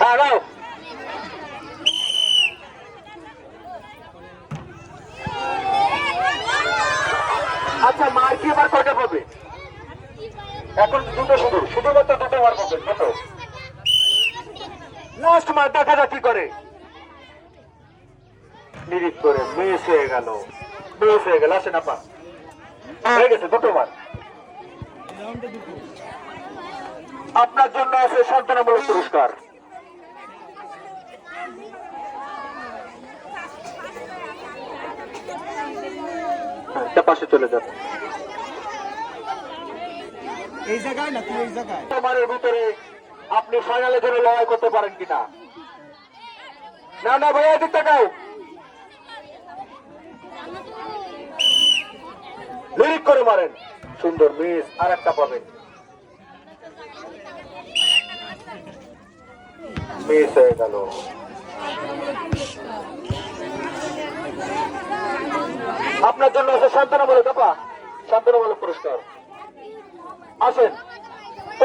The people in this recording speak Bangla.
দাও। আচ্ছা মার কি এবার কয়টা পাবে? এখন দুটো, শুধুমাত্র দুটো মার পাবে, দুটো। লাস্ট মার দেখা যাক কি করে। নিরিখ করে মিস হয়ে গেল, মিস হয়ে গেল। আসেন আপা, হয়ে গেছে দুটো মার। আপনার জন্য আছে সান্ত্বনামূলক পুরস্কার। পাশে চলে যাবে এই জায়গায় না, তুই এই জায়গায়। তোমারের ভিতরে আপনি ফাইনালের জন্য লড়াই করতে পারেন কিনা? না না ভাইয়া, এদিক তাকাও। লিরিক করে মারেন, সুন্দর মিস। আর একটা পাবেন, মিস হয়ে গেল। আপনার জন্য আছে সান্ত্বনামূলক আপা, সান্ত্বনামূলক পুরস্কার। আসেন।